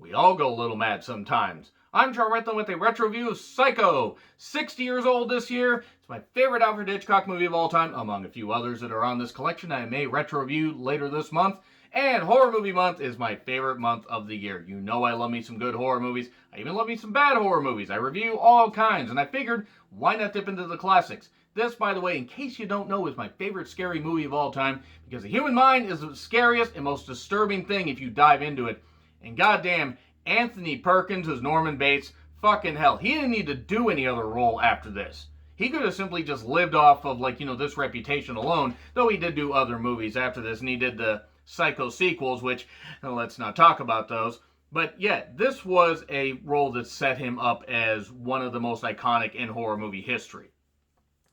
We all go a little mad sometimes. I'm Charles Rentham with a retro review of Psycho. 60 years old this year. It's my favorite Alfred Hitchcock movie of all time, among a few others that are on this collection I may retro review later this month. And horror movie month is my favorite month of the year. You know I love me some good horror movies. I even love me some bad horror movies. I review all kinds, and I figured, why not dip into the classics? This, by the way, in case you don't know, is my favorite scary movie of all time, because the human mind is the scariest and most disturbing thing if you dive into it. And goddamn, Anthony Perkins as Norman Bates, fucking hell, he didn't need to do any other role after this. He could have simply just lived off of, this reputation alone, though he did do other movies after this, and he did the Psycho sequels, which, let's not talk about those. But yeah, this was a role that set him up as one of the most iconic in horror movie history.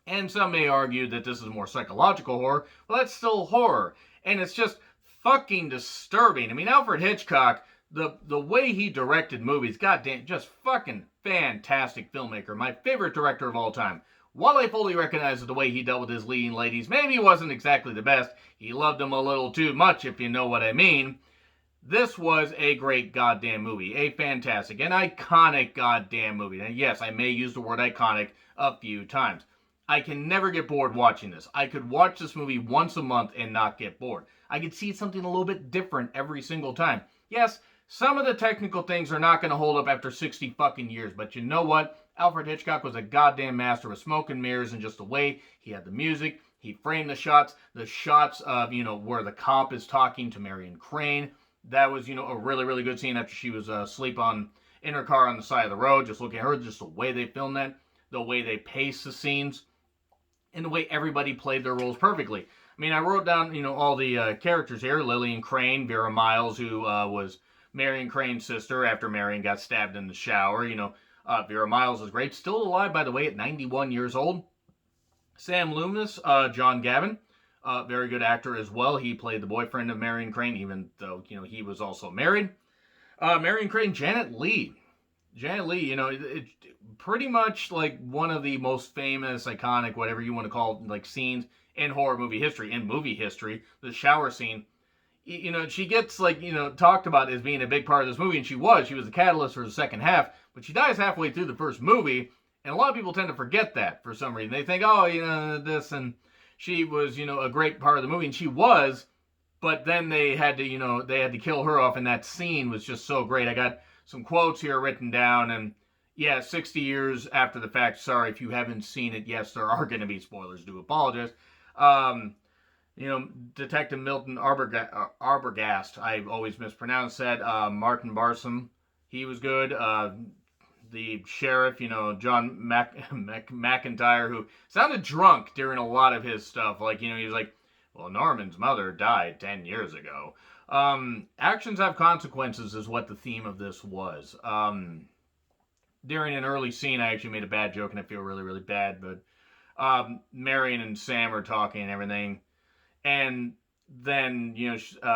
And some may argue that this is more psychological horror. Well, that's still horror. And it's just fucking disturbing. I mean, Alfred Hitchcock, the way he directed movies, goddamn, just fucking fantastic filmmaker. My favorite director of all time. While I fully recognize that the way he dealt with his leading ladies maybe wasn't exactly the best, he loved them a little too much, if you know what I mean. This was a great goddamn movie. A fantastic, an iconic goddamn movie. And yes, I may use the word iconic a few times. I can never get bored watching this. I could watch this movie once a month and not get bored. I could see something a little bit different every single time. Yes, some of the technical things are not going to hold up after 60 fucking years, but you know what? Alfred Hitchcock was a goddamn master of smoke and mirrors, and just the way he had the music, he framed the shots of, where the cop is talking to Marion Crane. That was, a really, really good scene after she was asleep in her car on the side of the road. Just looking at her, just the way they filmed that, the way they paced the scenes, and the way everybody played their roles perfectly. I mean, I wrote down, all the characters here. Lillian Crane, Vera Miles, who was Marion Crane's sister after Marion got stabbed in the shower. Vera Miles is great. Still alive, by the way, at 91 years old. Sam Loomis, John Gavin, very good actor as well. He played the boyfriend of Marion Crane, even though, he was also married. Marion Crane, Janet Leigh. Janet Leigh, pretty much like one of the most famous, iconic, whatever you want to call it, like scenes in horror movie history, the shower scene. She gets talked about as being a big part of this movie, and she was the catalyst for the second half, but she dies halfway through the first movie, and a lot of people tend to forget that for some reason. They think, this, and she was, a great part of the movie, and she was, but then they had to kill her off, and that scene was just so great. I got some quotes here written down, and yeah, 60 years after the fact. Sorry if you haven't seen it. Yes, there are going to be spoilers. Do apologize. Detective Milton Arbogast. I always mispronounce that. Martin Barsom. He was good. The sheriff, John McIntyre, who sounded drunk during a lot of his stuff. He was like, well, Norman's mother died 10 years ago. Actions have consequences is what the theme of this was. During an early scene, I actually made a bad joke, and I feel really, really bad, but Marion and Sam are talking and everything, and then,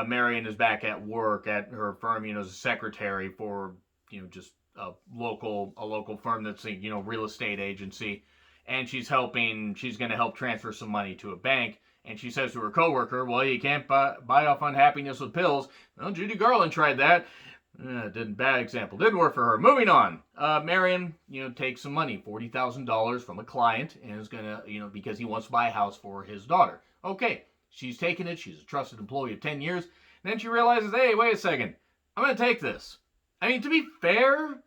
Marion is back at work at her firm, as a secretary for, just a local firm that's a, real estate agency, and she's going to help transfer some money to a bank. And she says to her coworker, well, you can't buy off unhappiness with pills. Well, Judy Garland tried that. Bad example. Didn't work for her. Moving on. Marion, takes some money, $40,000 from a client, and is going to, because he wants to buy a house for his daughter. Okay, she's taking it. She's a trusted employee of 10 years. And then she realizes, hey, wait a second. I'm going to take this. I mean, to be fair,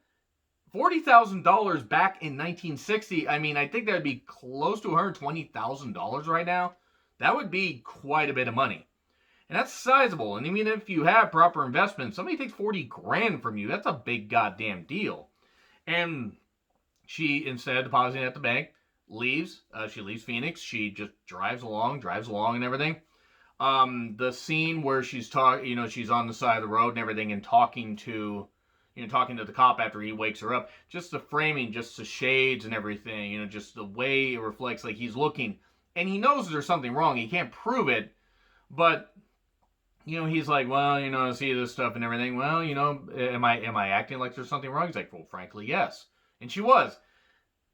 $40,000 back in 1960, I mean, I think that would be close to $120,000 right now. That would be quite a bit of money. And that's sizable. And even if you have proper investment, somebody takes 40 grand from you. That's a big goddamn deal. And she, instead of depositing at the bank, leaves. She leaves Phoenix. She just drives along and everything. The scene where she's she's on the side of the road and everything, and talking to the cop after he wakes her up. Just the framing, just the shades and everything, just the way it reflects, like he's looking. And he knows there's something wrong. He can't prove it, but, he's like, well, I see this stuff and everything. Well, am I acting like there's something wrong? He's like, well, frankly, yes. And she was.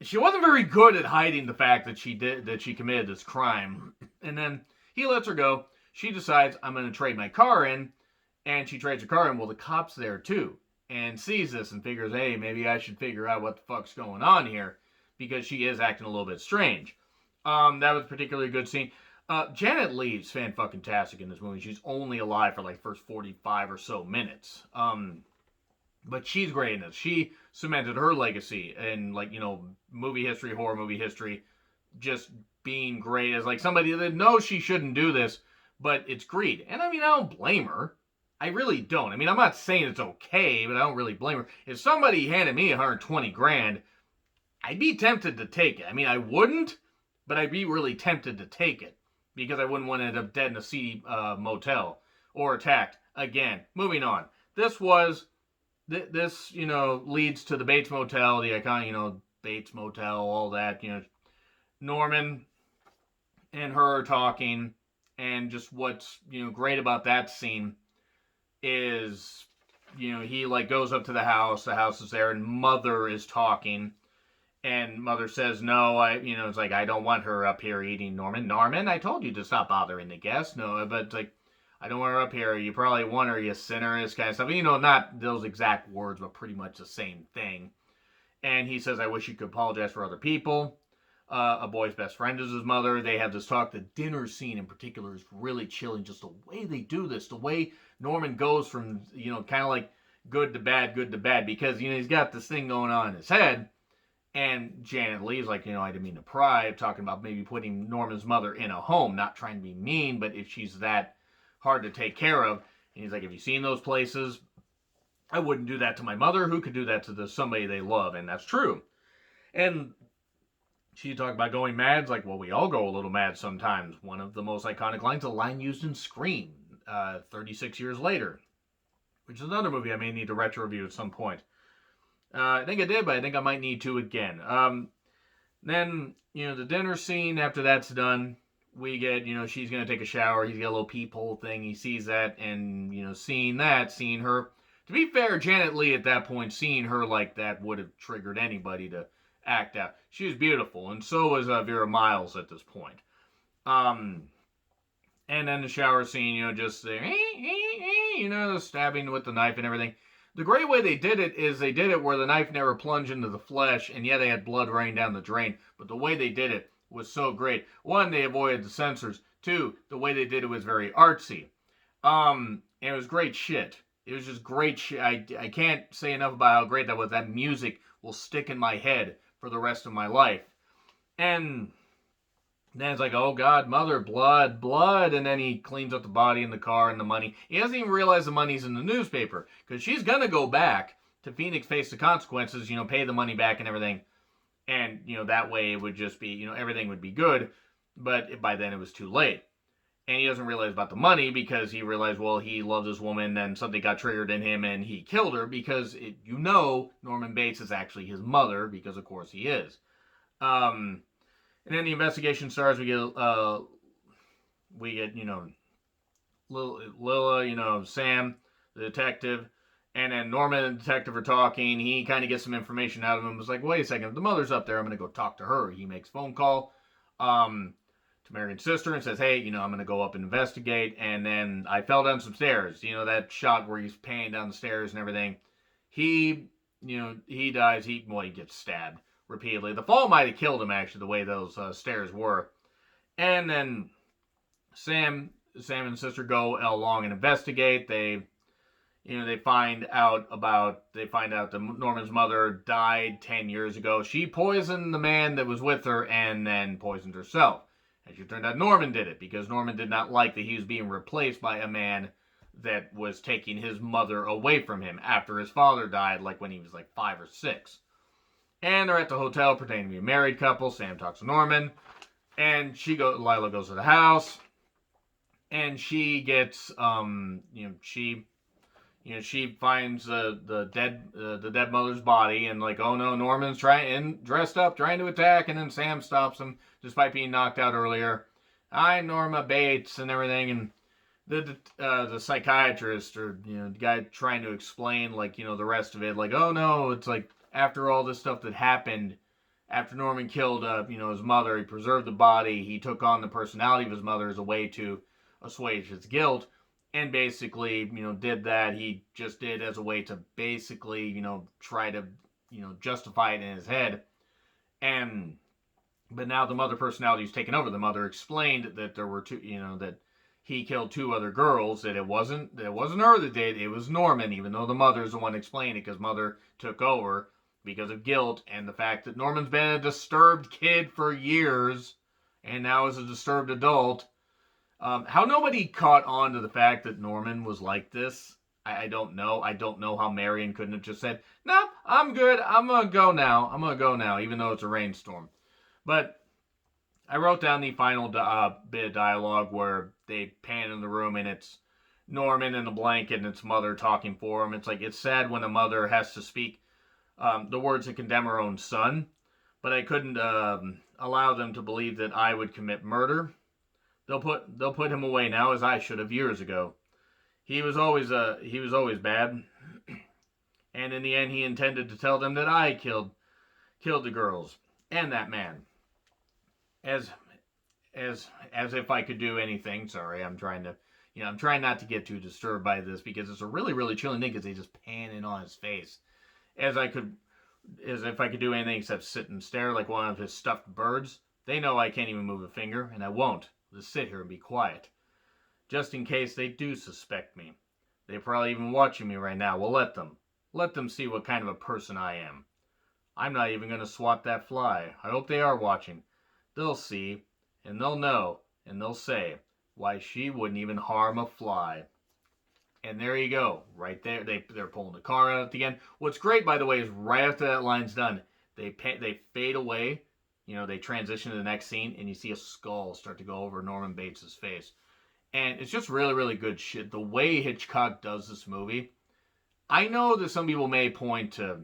She wasn't very good at hiding the fact that she committed this crime. And then he lets her go. She decides, I'm going to trade my car in, and she trades her car in. Well, the cop's there too. and sees this and figures, hey, maybe I should figure out what the fuck's going on here, because she is acting a little bit strange. That was a particularly good scene. Janet Leigh's fan-fucking-tastic in this movie. She's only alive for like first 45 or so minutes. But she's great in this. She cemented her legacy in, like, movie history, horror movie history, just being great as, like, somebody that knows she shouldn't do this, but it's greed. And, I mean, I don't blame her. I really don't. I mean, I'm not saying it's okay, but I don't really blame her. If somebody handed me 120 grand, I'd be tempted to take it. I mean, I wouldn't, but I'd be really tempted to take it, because I wouldn't want to end up dead in a seedy motel or attacked again. Moving on. This leads to the Bates Motel, the iconic, Bates Motel, all that, Norman and her are talking, and just what's, great about that scene is, he, like, goes up to the house is there, and Mother is talking, and Mother says, no, it's like, I don't want her up here eating Norman. Norman, I told you to stop bothering the guests. No, but it's like, I don't want her up here. You probably want her, you sinner, this kind of stuff. Not those exact words, but pretty much the same thing. And he says, I wish you could apologize for other people. A boy's best friend is his mother. They have this talk. The dinner scene in particular is really chilling. Just the way they do this, the way Norman goes from, kind of like good to bad, because, he's got this thing going on in his head. And Janet Leigh's like, I didn't mean to pry. I'm talking about maybe putting Norman's mother in a home, not trying to be mean, but if she's that hard to take care of. And he's like, have you seen those places? I wouldn't do that to my mother. Who could do that to somebody they love? And that's true. And she talked about going mad. It's like, well, we all go a little mad sometimes. One of the most iconic lines, a line used in Scream, 36 years later, which is another movie I may need to retro review at some point. I think I did, but I think I might need to again. Then, the dinner scene, after that's done, we get, she's going to take a shower. He's got a little peephole thing. He sees that, and, seeing her. To be fair, Janet Leigh at that point, seeing her like that would have triggered anybody to act out. She was beautiful, and so was Vera Miles at this point. And then the shower scene, just there, stabbing with the knife and everything. The great way they did it is they did it where the knife never plunged into the flesh, and yeah, they had blood running down the drain, but the way they did it was so great. One, they avoided the censors. Two, the way they did it was very artsy. And it was great shit. It was just great shit. I can't say enough about how great that was. That music will stick in my head for the rest of my life. And then it's like, oh God, Mother, blood. And then he cleans up the body and the car and the money. He doesn't even realize the money's in the newspaper, because she's going to go back to Phoenix, face the consequences, pay the money back and everything. And, that way it would just be, everything would be good. But by then it was too late. And he doesn't realize about the money, because he realized, well, he loved this woman, and something got triggered in him, and he killed her, because, Norman Bates is actually his mother, because of course he is. And then the investigation starts. We get Lila, Sam, the detective, and then Norman and the detective are talking. He kind of gets some information out of him. It's like, wait a second, if the mother's up there, I'm going to go talk to her. He makes a phone call to Marion's sister and says, hey, I'm going to go up and investigate. And then I fell down some stairs. That shot where he's paying down the stairs and everything. He dies. He gets stabbed repeatedly. The fall might have killed him, actually, the way those stairs were. And then Sam and the sister go along and investigate. They find out that Norman's mother died 10 years ago. She poisoned the man that was with her and then poisoned herself. As it turned out, Norman did it, because Norman did not like that he was being replaced by a man that was taking his mother away from him after his father died, like when he was like 5 or 6. And they're at the hotel pretending to be a married couple. Sam talks to Norman, and Lila goes to the house, and she gets, she finds the dead mother's body, and like, oh no, Norman's dressed up, trying to attack, and then Sam stops him, despite being knocked out earlier. I'm Norma Bates and everything, and the psychiatrist, or the guy trying to explain, like, the rest of it, like, oh no, it's like, after all this stuff that happened, after Norman killed his mother, he preserved the body, he took on the personality of his mother as a way to assuage his guilt. and basically, did that. He just did as a way to basically, try to, justify it in his head. And but now the mother personality is taken over. The mother explained that there were two, that he killed two other girls. That it wasn't her that did. It was Norman, even though the mother's the one explaining it, because mother took over because of guilt and the fact that Norman's been a disturbed kid for years, and now is a disturbed adult. How nobody caught on to the fact that Norman was like this, I don't know. I don't know how Marion couldn't have just said, "No, I'm good. I'm gonna go now. I'm gonna go now," even though it's a rainstorm. But I wrote down the final bit of dialogue where they pan in the room and it's Norman in the blanket and it's mother talking for him. It's like, it's sad when a mother has to speak the words that condemn her own son, but I couldn't allow them to believe that I would commit murder. They'll put him away now, as I should have years ago. He was always bad, and in the end, he intended to tell them that I killed the girls and that man. As if I could do anything. Sorry, I'm trying not to get too disturbed by this because it's a really, really chilling thing because they just pan in on his face. As if I could do anything except sit and stare like one of his stuffed birds. They know I can't even move a finger, and I won't. I'll just sit here and be quiet. Just in case they do suspect me. They're probably even watching me right now. Well, let them. Let them see what kind of a person I am. I'm not even going to swat that fly. I hope they are watching. They'll see, and they'll know, and they'll say, why she wouldn't even harm a fly. And there you go, right there. They're pulling the car out at the end. What's great, by the way, is right after that line's done, they fade away. They transition to the next scene, and you see a skull start to go over Norman Bates' face. And it's just really, really good shit. The way Hitchcock does this movie, I know that some people may point to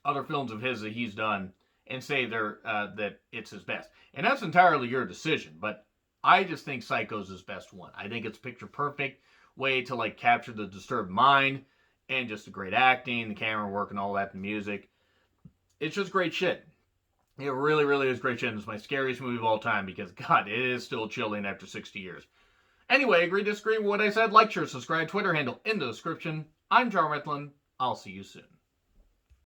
other films of his that he's done and say that it's his best. And that's entirely your decision, but I just think Psycho's his best one. I think it's picture perfect way to capture the disturbed mind, and just the great acting, the camera work, and all that, the music. It's just great shit. It really, really is great shit. And it's my scariest movie of all time because, God, it is still chilling after 60 years. Anyway, agree, disagree with what I said? Like, share, subscribe, Twitter handle in the description. I'm John Retlin. I'll see you soon.